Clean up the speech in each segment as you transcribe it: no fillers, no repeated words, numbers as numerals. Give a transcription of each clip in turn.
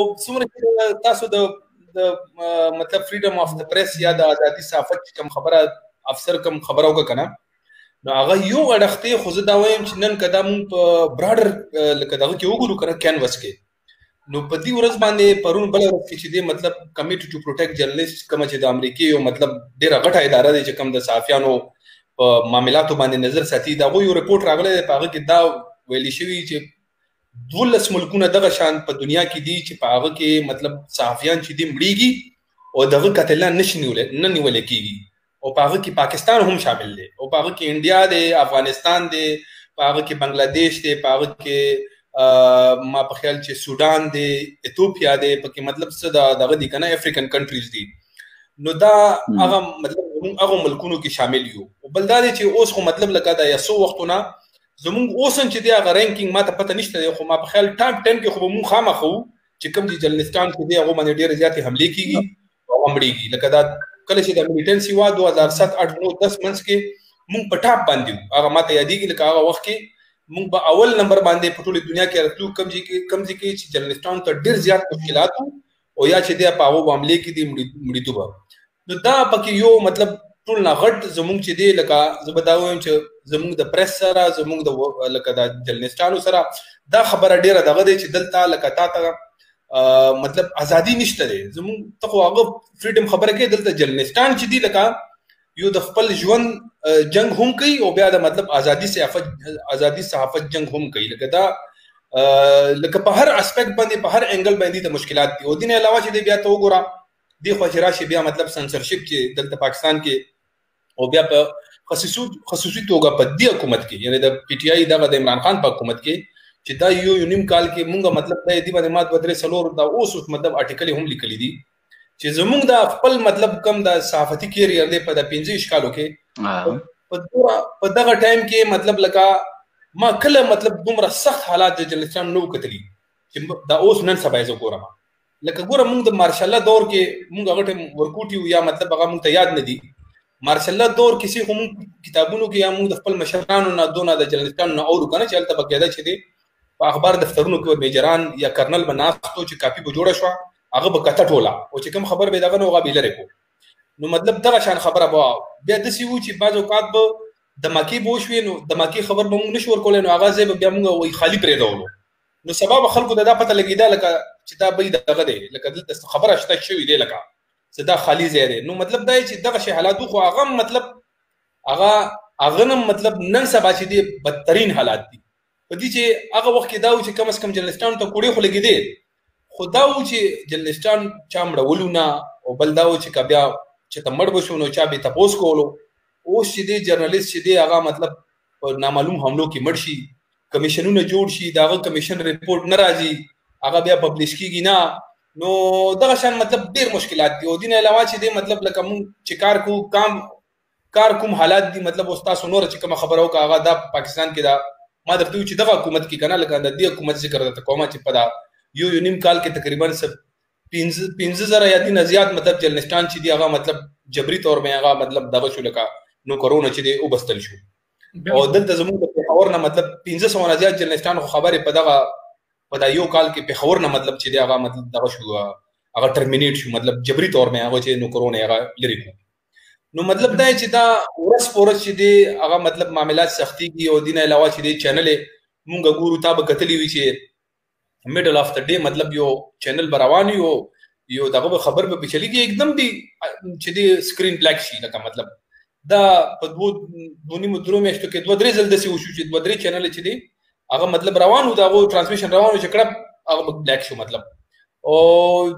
څومره تاسو د مطلب فریډم اف د پریس یا د ازادي صحافت کوم خبره افسر کوم خبره وکړه کنه نو هغه یو اړخته خو زه دا وایم چې نن کدا مونږ په براډر لکه دغه کې وګورو کنه کینوس کې نو په دې ورځ باندې پرون بل ورځ کې چې دی مطلب کمیټي ټو پروټیکټ جرنالست کوم چې د امریکای یو مطلب ډیره غټه اداره ده چې کوم د صحافیانو په معاملاتو باندې نظر ساتي دا یو ریپورت راغلی دی په هغه کې دا ویلي شوی چې 12 ملکونه دغه شان په دنیا کې دي چې په هغه کې مطلب صحافیان چې دي مړیږي او دغه قتلان نشي نیول کېږي او په هغه کې پاکستان هم شامل دی او په هغه کې انډیا دی افغانستان دی په هغه کې بنگلاديش دی په هغه کې ما په خیال چې سودان دی ایتھوپیا دی په کې مطلب څه دغه دي کنه افریقن کنټریز دي نو دا هغه مطلب هغه ملکونو کې شامل یو او بل دا دی چې اوس خو مطلب لکه دا یسو وختونه زمونږ اوسن چې دی هغه رینکینګ ما ته پته نشته دی خو ما په خیال ټاپ 10 کې خو مونږ خامخو چې کوم دي جرنالستان کې دی هغه باندې ډېر زیاتې حملې کیږي او امړيږي لکه دا کله چې د ملیټنسي وا 2007 8 9 10 منځ کې مونږ په ټاپ باندې هغه ماته یادېږي لکه هغه وخت کې مونږ په اول نمبر باندې په ټوله دنیا کې راتلو کم ځای کې چې جرنالستان ته ډېر زیات مشکلات او یا چې دی په هغه معاملې کې دی مړیدو نو دا پکې یو مطلب ټول نه غټ زمونږ چې دی لکه زه به دا وایم چې زمونږ د پریس سره زمونږ د لکه د جرنالستانو سره دا خبره ډیره دغه دی چې دلته لکه تا مطلب ازادي نشته دی زمونږ ته خو هغه فریډم خبره کوي دلته جرنالستان چې دی لکه یو د خپل ژوند جنگ هم کوي او بیا د مطلب ازادي صحافت جنگ هم کوي لکه دا لکه په هر اسپیکټ باندې په هر انګل باندې د مشکلات دي او دین علاوه چې دی بیا ته وګوره دی خو راشي بیا مطلب سنسرشپ چې دلته پاکستان کې او بیا په خصوصي توګه په دې حکومت کې یعنی د پی ټی آی دغه د عمران خان په حکومت کې چې دا یو نیم کال کې مونږه مطلب د دې باندې مات بدرې سلور دا اوس مطلب آرټیکل هم لیکلي دي چې زمونږ د خپل مطلب کم د صحافتي کیریئر دی په د 15 کالو کې په دغه ټایم کې مطلب لکه ما کله مطلب دومره سخت حالات د جرنالستانو نو کتلی چې دا اوس نن سبا یې ګورم لکه ګوره مونږ د مارشال الله دور کې مونږ هغه ټیم ورکوټیو یا مطلب هغه مونږ ته یاد نه دي مارشال الله دور کسی خو مونږ کتابونو کې یا مونږ د خپل مشرانو نه دونه د جرنالستانو نه اورو کنه چې هلته بقاعده چې دی په اخبار دفترونو کې میجران یا کرنل بناستو چې کاپی به جوړه شو هغه به کته ټوله او چې کوم خبر به دغه نو غابي لري کو نو مطلب دغه شان خبره به بیا د سی و چې بعض اوقات به دماکی بوشوي نو دماکی خبر به مونږ نشو ورکول نو هغه ځای به بیا مونږ وای خالی پرې دولو نو سبب خلکو دا پته لګیدا لکه چې دا به دغه دی لکه دلته خبره شته شوی دی لکه صدا خالی ځای دی نو مطلب دا چې دغه شی حالات خو هغه مطلب هغه مطلب نن سبا چې دی بدترین حالات دي په دې چې هغه وخت کې دا و چې کم از کم جرنالستانو ته کوړې خو لګیدې خو دا و چې جرنالستان چا مړولو نه او بل دا و چې بیا چې ته مړ بشو نو چا به تپوس کولو اوس چې دی جرنالیست چې دی هغه مطلب په نامعلوم حملو کې مړ شي کمیشنونه جوړ شي داغه کمیشن ریپورت نه راځي هغه بیا پبلش کیږي نه نو دغه شان مطلب ډیر مشکلات دي او دین علاوه چې دی مطلب لکه مون چې کار کوم حالات دي مطلب استاد نور چې کوم خبره وکړه هغه د پاکستان کې دا ما درته چې دغه حکومت کې کنه لکه د دې حکومت ذکر درته کومه چې پدا یو نیم کال کې تقریبا 15,000 یا دین زیات مطلب جرنالستان چې دی هغه مطلب جبري تور مې هغه مطلب دغه شو لکه نو کرونا چې دی او بستل شو او دلته زموږ په خبر نه مطلب 1500 نه زیات جرنالستان خو خبره په یو کال کې په خبر نه مطلب چې دی هغه مطلب دغه شو هغه ټرمینیټ شو مطلب جبري تور مې هغه چې نو کرونا هغه لري کو نو مطلب دا چې دا ورس پورس چې دی هغه مطلب معاملات سختي کی او دین علاوه چې دی چینل مونږ ګورو تا به کتلی وی چې میډل اف د ډے مطلب یو چینل بروان یو دغه خبر به چلی کی एकदम دی چې دی سکرین بلیک شي لکه مطلب دا په دونی مدرو میشتو کې دوه درې ځل دسی وشو چې دوه درې چینل چې دی هغه مطلب روانو دا غو ترانسمیشن روانو چې کړه هغه بلیک شو مطلب او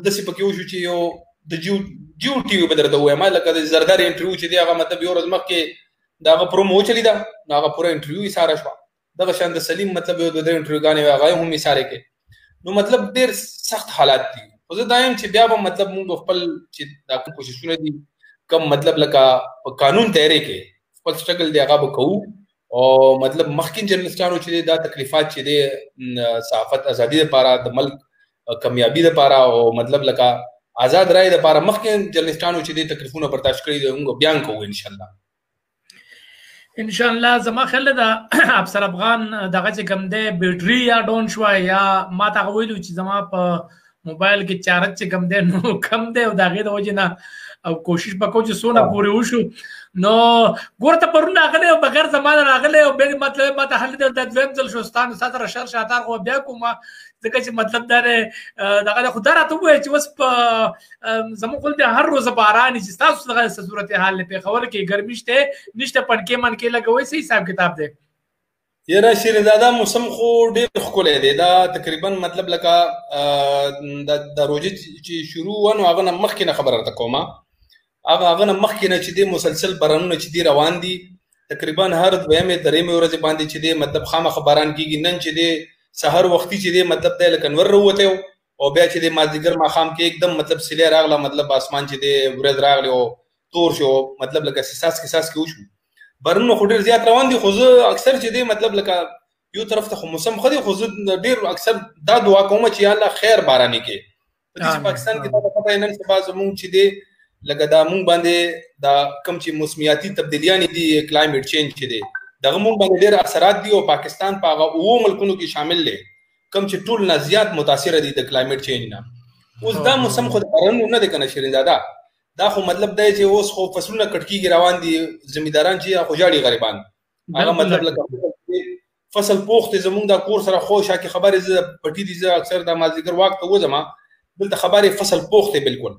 دسی پکې وشو چې یو د جیو ټي وی بدر ته وایم لکه د زردار انټرویو چې دی هغه مطلب یو ورځ مخکې دا هغه پرومو چلی دا هغه پوره انټرویو یې ساره شو دغه شان د سلیم مطلب یو د انټرویو غانې هغه هم یې ساره کې نو مطلب ډیر سخت حالات دي خو زه دایم چې بیا به مطلب موږ خپل چې دا کوششونه دي کم مطلب لکه په قانون تیارې کې خپل سټرګل دی هغه به کوو او مطلب مخکین جرنالستانو چې دا تکلیفات چې دی صحافت ازادي لپاره د ملک کامیابی لپاره او مطلب لکه آزاد رائے لپاره مخکین جرنالستانو چې دی تکلیفونه برداشت کړي دي موږ بیان کوو ان شاء الله زما خیال ده افسر افغان دغه چې کوم دی بیټری یا ډون شو یا ما ته ویلو چې زما په موبایل کې چارج چې کم دی نو کم دی او د هغې د وجې نه او کوشش به کوو چې څونه پورې وشو. نو ګوره ته پرون راغلی او بغیر زمانه راغلی او بیا مطلب ما ته حل دی دا دویم ځل شو ستا سره شر شاتار خو بیا کوم ځکه چې مطلب دا دی دغه خو دا راته ووایه چې اوس په زموږ خپل دی هر روزه باران چې ستاسو دغه څه صورت حال دی پېښور کې ګرمي شته نشته پنکې منکې لګوئ څه حساب کتاب دی؟ یاره شیرزاده موسم خو ډېر ښکلی دی دا تقریبا مطلب لکه د روژې چې شروع وه نو هغه نه مخکې نه خبره درته کومه هغه نه مخکې نه چې دی مسلسل بارانونه چې دی روان دي تقریبا هر دویمې درېیمې ورځې باندې چې دی مطلب خامخا باران کېږي. نن چې دی سحر وختي چې دی مطلب دی لکه نور راووتی او بیا چې دی مازدیګر ماښام کې एकदम مطلب سیلی راغله مطلب آسمان چې دی ورځ راغلی او تور شو مطلب لکه سساس کې وشو بارانونه خو ډېر زیات روان دي. خو زه اکثر چې دی مطلب لکه یو طرف ته خو موسم ښه دی خو زه ډېر اکثر دا دعا کوم چې یا الله خیر بارانې کې په دې چې پاکستان کې دا پته نن سبا زمونږ چې دی لکه دا مونږ باندې دا کم چې موسمیاتي تبدیلیانې دي کلایمیټ چینج چې دی دغه مونږ باندې ډېر اثرات دي او پاکستان په هغه 7 ملکونو کې شامل دی کم چې ټول نه زیات متاثره دي د کلایمیټ چینج نه. اوس دا موسم خو د بارانونو نه دی که نه شیرینزاده دا خو مطلب دی چې اوس خو فصلونه کټ کېږي روان دي زمینداران چې خو ژاړي غریبان هغه مطلب لکه فصل پوخ دی زمونږ دا کور سره خو شاکې خبرې زه پټي دي زه اکثر دا مازدیګر واک ته وځم دلته خبرې فصل پوخ دی بالکل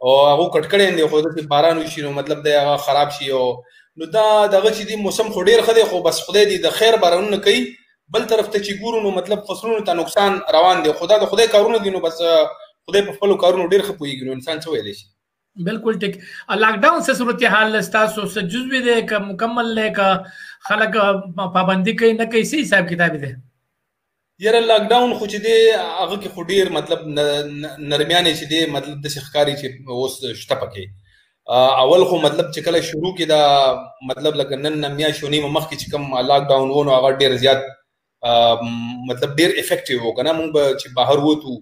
او هغه کټ کړی دی خو دلته باران وشي نو مطلب دی هغه خراب شي او نو دا دغه چې دی موسم خو ډېر ښه دی خو بس خدای دې د خیر بارانونه کوي بل طرف ته چې ګورو نو مطلب فصلونو ته نقصان روان دی خدا د خدای کارونه دي نو بس خدای په خپلو کارونو ډېر ښه پوهېږي نو انسان څه ویلی شي. بالکل ٹھیک. لاک ڈاؤن سے صورتحال ستاسو سے جزوی دے کا مکمل لے کا خلق پابندی کوي نه کوي څه حساب کتاب دی؟ یاره لاک ډاون خو چې دی هغه کې خو ډېر مطلب نرمیانې چې دی مطلب داسې ښکاري چې اوس شته پکې اول خو مطلب چې کله شروع کې دا مطلب لکه نن نه میاشت و نیمه مخکې چې کوم لاک ډاون و نو هغه ډېر زیات مطلب ډېر افیکټیو و که نه مونږ به چې بهر ووتو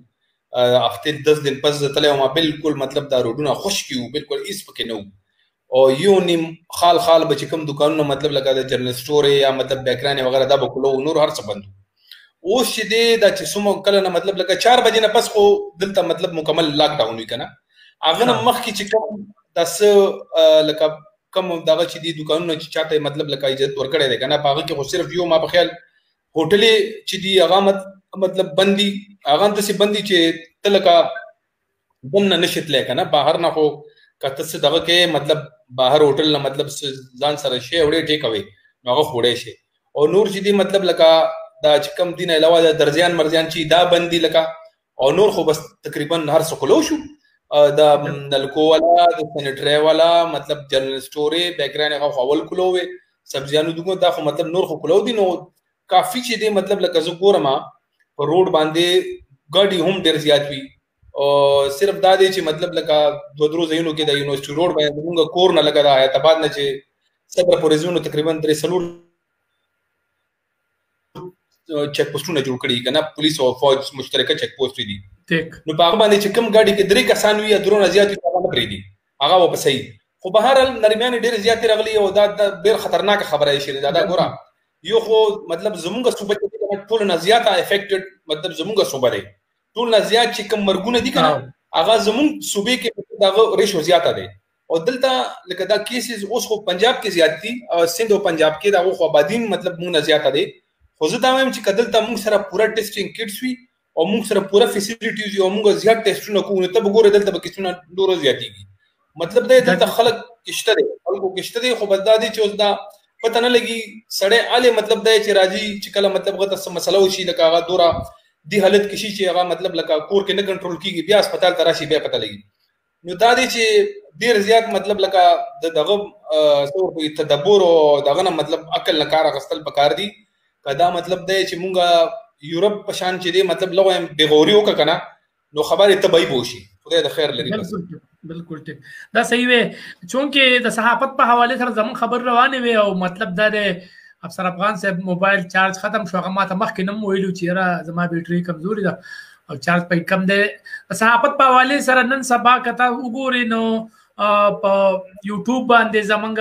هفتې 10 دن پس زه تلی وم بالکل مطلب دا روډونه خشکي وو بالکل هېڅ پکې نه وو او یو نیم خال به چې کوم دوکانونه مطلب لکه د جرنل سټور یا مطلب بیکرانې وغیره دا به کلو نور هر څه بند وو. اوس چې دی دا چې څومره کله نه مطلب لکه 4 بجې نه پس خو دلته مطلب مکمل لاک ډاون وي که نه هغه نه مخکې چې کوم دا څه لکه کم دغه چې دي دوکانونه چې چاته مطلب لکه اجازت ورکړی دی که نه په هغه کې خو صرف یو ما په خیال هوټلې چې دي هغه مطلب بندي هغه داسې بندي چې ته لکه دننه نشي تلی که نه بهر نه خو که ته څه دغه کې مطلب بهر هوټل نه مطلب ځان سره شی وړې ټیک اوی نو هغه خو وړی شي او نور چې دي مطلب لکه دا چې کم دي نه علاوه د درزیان مرزیان چې دا بندي لکه او نور خو بس تقریبا هر څه کلو شو د نلکو والا د سینټری والا مطلب جنرل سټورې بیکرانې خو اول کلو وې سبزیانو دوکان دا خو مطلب نور خو کلو دي نو کافي چې دی مطلب لکه زه ګورم په روډ باندې ګاډي هم ډېر زیات وي او صرف دا دی چې مطلب لکه 2-3 ځایونو کې د یونیورسټي روډ باندې زمونږ کور نه لکه د حیات آباد نه چې صدر پورې ځو نو تقریبا 3-4 چیک پوسټونه جوړ کړي که نه پولیس او فوج مشترکه چیک پوسټ دي نو په هغه باندې چې کوم ګاډي کې 3 کسان وي یا 2 نه زیات وي هغه نه پرېږدي هغه به په صحیح خو بهرحال نرمیانې ډېرې زیاتې راغلي او دا ډېر خطرناکه خبره یې شیرینزاده ګوره یو خو مطلب زمونږ صوبه کې ټول نه زیاته افیکټډ مطلب زمونږ صوبه دی ټول نه زیات چې کوم مرګونه دي که نه هغه زمونږ صوبې کې دغه ریشو زیاته دی او دلته لکه دا کیسز اوس خو پنجاب کې زیات دي سند او پنجاب کې د هغو خو آبادي مطلب مونږ نه زیاته دی خو زه دا وایم چې که دلته مونږ سره پوره ټیسټینګ کټس وي او مونږ سره پوره فیسیلیټیز وي او مونږ زیات ټیسټونه کوو نو ته به ګورې دلته به کیسونه ډېره زیاتېږي مطلب دی دلته خلک کشته دی خلکو کشته دی خو بس دا دی چې اوس دا پته نه لګي سړی هلې مطلب دی چې راځي چې کله مطلب هغه ته څه مسله وشي لکه هغه دوره دې حالت کې شي چې هغه مطلب لکه کور کې نه کنټرول کېږي بیا هسپتال ته راشي بیا پته لګي نو دا دی چې ډېر زیات مطلب لکه د دغه تدبر او دغه نه مطلب عقل نه کار اخیستل پکار دي که دا مطلب دی چې مونږ یورپ په شان چې دی مطلب لږ وایم بېغوري وکړه که نه نو خبرې طبیعي به وشي خدای د خیر لري بالکل ټیک دا صحیح وی چونکې د صحافت په حواله سره زمون خبر روانې وي او مطلب دا دی افسر افغان صاحب موبایل چارج ختم شو هغه ماته مخکې نه ویلو چې یاره زما بیټري کمزوري ده او چارج پکې کم دی صحافت په حواله سره نن سبا کته وګورئ نو په یوټیوب باندې زمونږ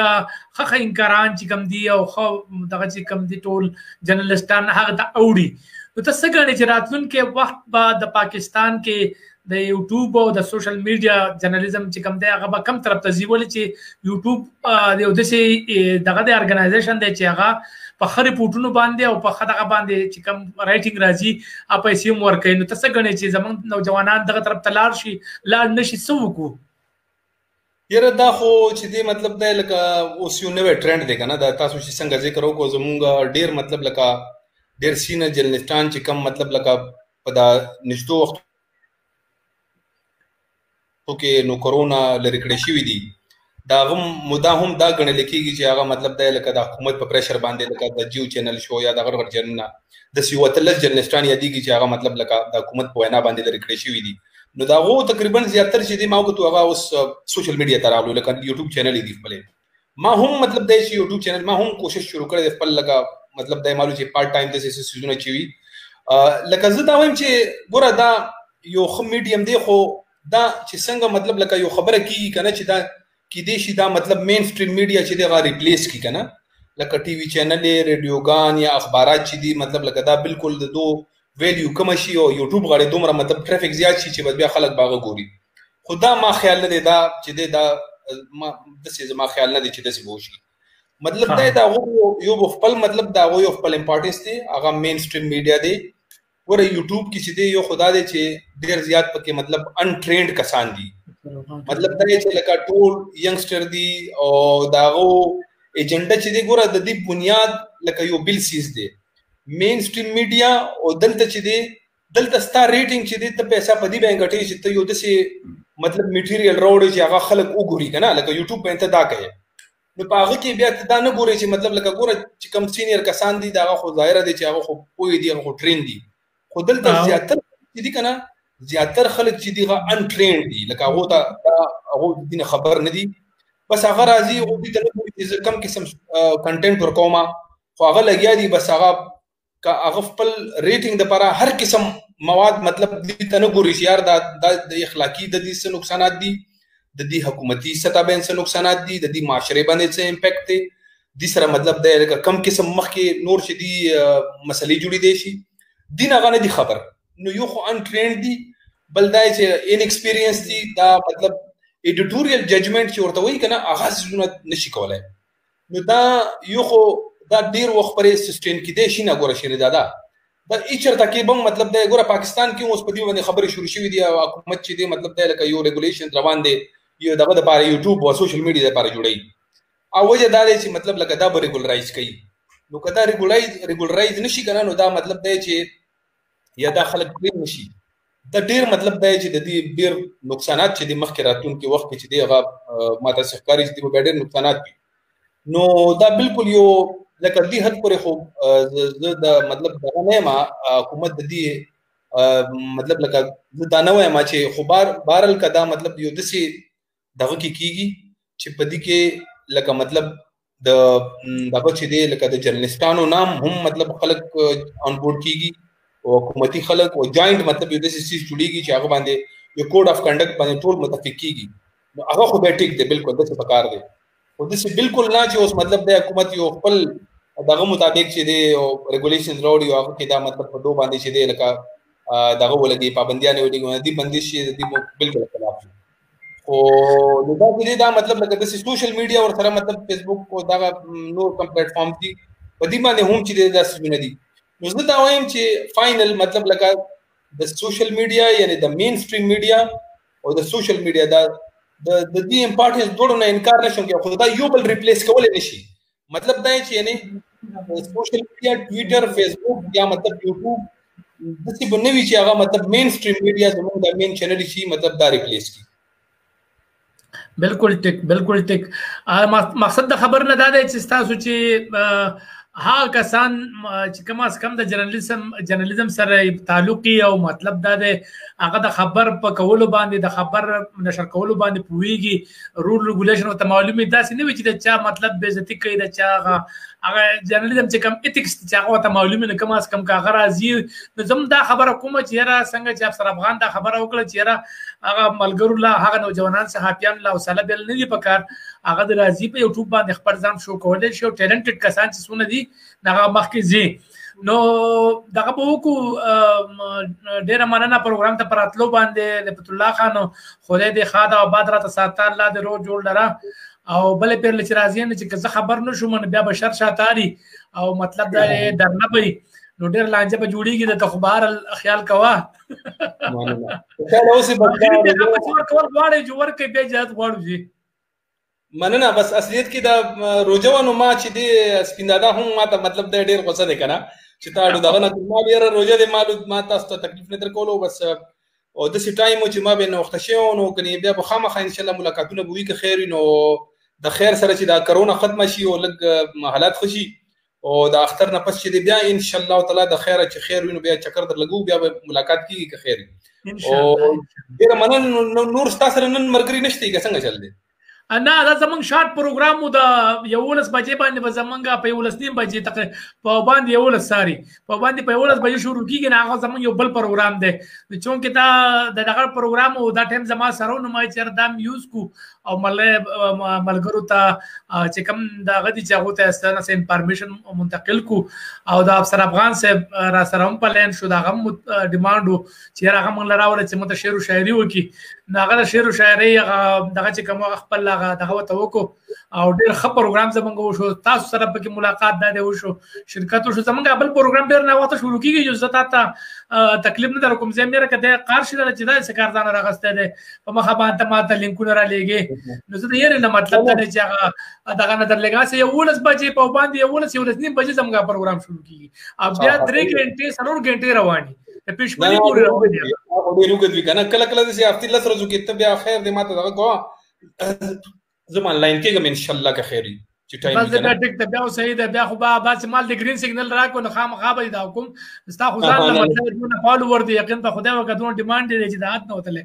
ښه انکاران چې کم دي او ښه دغه چې کم دي ټول جرنلسټان هغه ته اوړي نو ته څه ګڼې چې راتلونکي وخت به د پاکستان کې د یوټیوب او د سوشل میډیا جرنالیزم چې کوم دی هغه به کم طرف ته ځي، ولې چې یوټیوب د یو داسې دغه د ارګنایزیشن دی چې هغه په ښه ریپورټونو باندې او په ښه دغه باندې چې کوم رایټینګ راځي هغه پیسې هم ورکوي. نو ته څه ګڼې چې زموږ نوجوانان دغه طرف ته لاړ شي، لاړ نه شي، څه وکړو؟ یاره دا خو چې دی مطلب دی لکه اوس یو نوی ټرینډ دی که نه، دا تاسو چې څنګه ذکر وکړو زمونږ ډېر مطلب لکه ډېر سینر جرنلسټان چې کم مطلب لکه په دا نږدو وختو کې نو کرونا لرې کړی شوي دي، دا هم مدا هم دا ګڼل کېږي چې هغه مطلب دی لکه د حکومت په پریشر باندې لکه د جیو چینل شو یا د غټ چینلونه داسې یو اتلس جرنلسټان یادېږي چې هغه مطلب لکه د حکومت په وینا باندې لرې کړی شوي دي. نو د هغو تقریبا زیاتر چې دی ما وکتو هغه اوس سوشل میډیا ته راغلو، لکه یوټیوب چینل یې دي خپلې. ما هم مطلب دی چې یوټیوب چینل ما هم کوشش شروع کړی د خپل لکه مطلب دی معلوم چې پارټ ټایم داسې سیزونه چې وي لکه زه دا وایم چې ګوره دا یو ښه میډیم دی، خو دا چې څنګه مطلب لکه یو خبره کېږي که نه چې دا کیدای شي دا مطلب مین سټریم میډیا چې دی هغه ریپلیس کړي که نه، لکه ټي وي چینل ریډیوګان یا اخبارات چې دي مطلب لکه دا بالکل د دو ویلیو کمه شي او یوټیوب غاړې دومره مطلب ټرافیک زیات شي چې بیا خلک به هغه ګوري. خو دا ما خیال نه دی دا چې دی دا داسې زما خیال نه دی چې داسې به وشي. مطلب دا د هغو یو خپل مطلب د هغو یو خپل امپارټنس دی، هغه مین سټریم میډیا دی. ګوره یوټیوب کې چې دی یو خدا دی چې ډېر زیات پکې مطلب انټرینډ کسان دي، مطلب دا چې لکه ټول ینګسټر دي او د هغو ایجنډا چې دی ګوره د دې بنیاد لکه یو بل سیز دی مین سټریم میډیا. او دلته چې دی دلته ستا ریټینګ چې دی ته پیسې په دې باندې ګټې چې ته یو داسې مطلب میټیریل راوړې چې هغه خلک وګوري که نه، لکه یوټیوب باندې ته دا کوي. نو په هغه کې بیا ته دا نه ګورې چې مطلب لکه ګوره چې کوم سینیر کسان دي د هغه خو ظاهره دی چې هغه خو پوه دي، هغه خو ټرین دي. خو دلته زیاتر چې دي که نه زیاتر خلک چې دي هغه انټرینډ دي، لکه هغو ته هغو د دې نه خبر نه دي، بس هغه راځي هغو دې ته نه ګوري چې زه کم قسم کنټینټ ورکوم، خو هغه لګیا دي بس هغه خپل ریټینګ دپاره هر قسم مواد مطلب دې ته نه ګوري چې یار دا د اخلاقي د دې څه نقصانات دي، د دې حکومتي سطح باندې څه نقصانات دي، د دې معاشرې باندې څه امپیکټ دی، دې سره مطلب دی لکه کم قسم مخکې نور چې دي مسلې جوړې دی شي دین هغه نه دي خبر. نو یو خو انټرینډ دي، بل دا چې ان ایکسپیرینس دي، دا مطلب ایډیټوریل ججمنټ چې ورته وایي که نه هغه څیزونه نشي کولی. نو دا یو خو دا ډېر وخت پرې سسټین کیدای شي نه. ګوره شیرزاده دا هېڅ چېرته کې به مطلب دی ګوره پاکستان کې اوس په دې باندې خبرې شروع شوي دي او حکومت چې دی مطلب دی لکه یو ریګولیشن روان دی یو دغه دپاره یوټیوب او سوشل میډیا دپاره جوړوي او وجه دا دی چې مطلب لکه دا به ریګولرایز کوي. نو که دا ریګولرایز نشي که نه نو دا مطلب دی چې یا دا خلک پرې نشي، دا ډېر مطلب دی چې د دې ډېر نقصانات چې دي مخکې راتلونکي وخت کې چې دی هغه ما ته ښکاري چې دی به بیا ډېر نقصانات وي. نو دا بالکل یو لکه دې حد پورې خو زه د مطلب دغه نه یم حکومت د دې مطلب لکه زه دا نه وایم چې خو بهرحال که دا مطلب یو داسې دغه کې کېږي چې په دې کې لکه مطلب د دغه چې دی لکه د جرنلسټانو نام هم مطلب خلک آن بورډ کېږي او حکومتي خلک او جاینټ مطلب یو داسې چیز جوړېږي چې هغه باندې یو کوډ اف کنډکټ باندې ټول متفق کېږي. نو هغه خو بیا ټیک دی، بالکل داسې پکار دی. خو داسې بالکل نه چې اوس مطلب دی حکومت یو خپل دغه مطابق چې دی او ریګولیشنز راوړي او هغه کې دا مطلب په دو باندې چې دی لکه دغه ولګي پابندیانې ولګي دې بندیز شي د دې بالکل خلاف. خو نو دا چې دی دا مطلب لکه داسې سوشل میډیا ورسره مطلب فیسبوک او دغه نور کوم پلیټفارم دي په دې باندې هم چې دی دا څیزونه دي. نو زه دا وایم چې فاینل مطلب لکه د سوشل میډیا یعنی د مین سټریم میډیا او د سوشل میډیا دا د دې امپارټنس دواړو نه انکار نشم کولی، خو دا یو بل ریپلیس کولی نشي. مطلب دا چې یعنی سوشل میډیا ټویټر فیسبوک یا مطلب یوټیوب داسې به نه وي چې هغه مطلب مین سټریم میډیا زموږ د مین چینل شي مطلب دا ریپلیس کړي. بالکل ټیک بالکل ټیک. مقصد د خبر نه دا دی چې ستاسو چې هغه کسان چې کم از کم د جرنالیزم سره تعلق او مطلب دا دی هغه د خبر په کولو باندې د خبر نشر کولو باندې پوهیږي، رول ریګولیشن ورته معلوم وي، داسې نه وي چې د چا مطلب بې عزتي کوي، د چا هغه جرنالیزم چې کوم ایتکس چې هغه ورته معلوم وي. کم از کم که هغه راځي نو زه دا خبره کوم چې یاره څنګه چې افسر افغان دا خبره وکړه چې یاره هغه ملګرو لا هغه نوجوانان صحافیان لا وسله بل نه دي پکار هغه د راځي په یوټیوب باندې خبر ځان شو کولای شي او ټیلنټډ کسان چې سونه دي هغه مخکې زی نو دغه به وکړو ډیره مننه پروګرام ته پراتلو باندې لطف الله خان خدای دې خاطر آباد راته ساتل الله دې روز جوړ لره او بلې پیر لچ راځي نه چې زه خبر نشم بیا بشر شاتاري او مطلب دا درنه پي نو ډیر لانجه به جوړیږي د تخبار خیال کوا مننه خیال اوسې بچا کول غواړي جوړ کې به جات غواړو مننه بس اصلیت کې دا روزوانو ما چې دې سپیندادا هم ما ته مطلب د ډیر غوسه ده کنه چې تا دغه نه ما ډیر روزه دې ما تاسو ته تکلیف نه درکولو بس او د سی ټایم چې ما به نو وخت شو نو کني بیا به خامخا ان شاء الله ملاقاتونه به وي که خیر نو د خیر سره چې دا کرونا ختم شي او لګ حالات خوشي او د اختر نه پس چې بیا ان شاء الله تعالی د خیر چې خیر وینو بیا چکر در لګو بیا به ملاقات کیږي که خیر ان شاء الله ډیر مننه نور تاسو سره نن مرګري نشته که څنګه چل دی نه دا زمونږ شارټ پروګرام مو د 11 بجې باندې به زمونږ په 11 بجې تک په باندې 11 ساري په باندې په 11 بجې شروع کیږي نه هغه زمونږ یو بل پروګرام دی چې دا د دغه پروګرام او دا ټیم زما سره نو ما چې دام یوز کو او ملګرو ته چې کوم دا غدي چې هغه ته ستاسو انفارمیشن منتقل کو او د افسر افغان صاحب را سره هم پلان شو دا غو ډیماندو چې هغه موږ لراوړل چې مت شعر او شاعري وکي هغه شعر او شاعري دغه چې کوم خپل دغه توکو او ډیر ښه پروګرام زمونږ وشو تاسو سره په ملاقات ده وشو شرکت وشو زمونږ بل پروګرام ډیر نه وخت شروع کیږي جو زتا ته تکلیف نه در کوم زه مې راکده قار شي چې دا سکاردان راغسته ده په مخه باندې ماته لینکونه را لېږي نو زه یې نه مطلب دا چې هغه دغه نظر لګا سه 11 بجې په باندې 11 بجې زموږ پروګرام شروع کیږي اب بیا 3 غنټې 4 غنټې رواني په پښمنی پورې رواني او ډیرو کې کنه کله کله چې هفته لس ورځې کې ته بیا خیر دې ماته دغه کوه زما آنلاین کېږم ان شاء الله که خیری چې ټایم بس دا ټیک ته بیا صحیح ده بیا خو با مال د گرین سیګنل راکو نو خامخا به دا کوم ستا خو ځان له مطلب نه فالوور دی یقین په خدای وکړو ډیماند دی چې دات نه وتله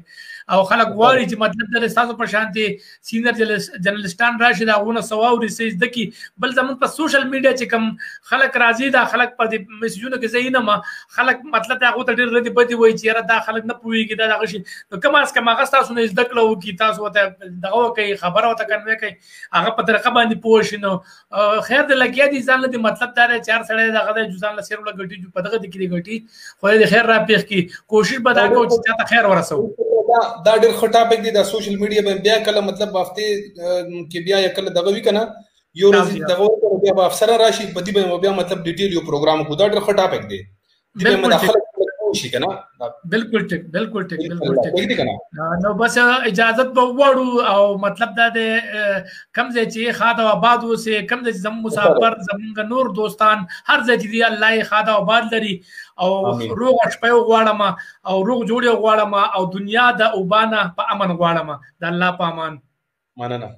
او خلک غواړي چې مطلب د تاسو په شانتي سینیئر جرنالستان راشي دا غونه سواوري سیز دکی بل زمون په سوشل میډیا چې کم خلک راضي دا خلک په میسجونو کې زینه ما خلک مطلب هغه ته ډیر ردی بدی وای چې را دا خلک نه پويږي دا غشي نو کوم اس کوم هغه تاسو نه زده کړو کی تاسو ته دغه کوي خبره وته کنه کوي هغه په طریقه باندې پوښینو خیر د لګیا دي ځان له مطلب دار چار سړی دغه د جزان له سیرو لګټي جو پدغه د کړي غټي خو د خیر را پیخ کی کوشش به دا کو چې ته خیر ورسو دا ډېر ښه ټاپک دی د سوشل میډیا باندې بیا کله مطلب هفته کې بیا کله دغه وی کنه یو ورځ دغه بیا په افسر راشي په دې باندې بیا مطلب ډیټیل یو پروګرام کو دا ډېر ښه ټاپک دی دې مداخله شي کنه بالکل ټیک نو بس اجازه به وړو او مطلب دا د کم ځای چې خاطر آباد وسه کم ځای زم مسافر زمونږ نور دوستان هر ځای چې الله خاطر آباد لري او روغ شپه غواړم او روغ جوړ غواړم او دنیا د اوبانه په امن غواړم د الله په امان مننه.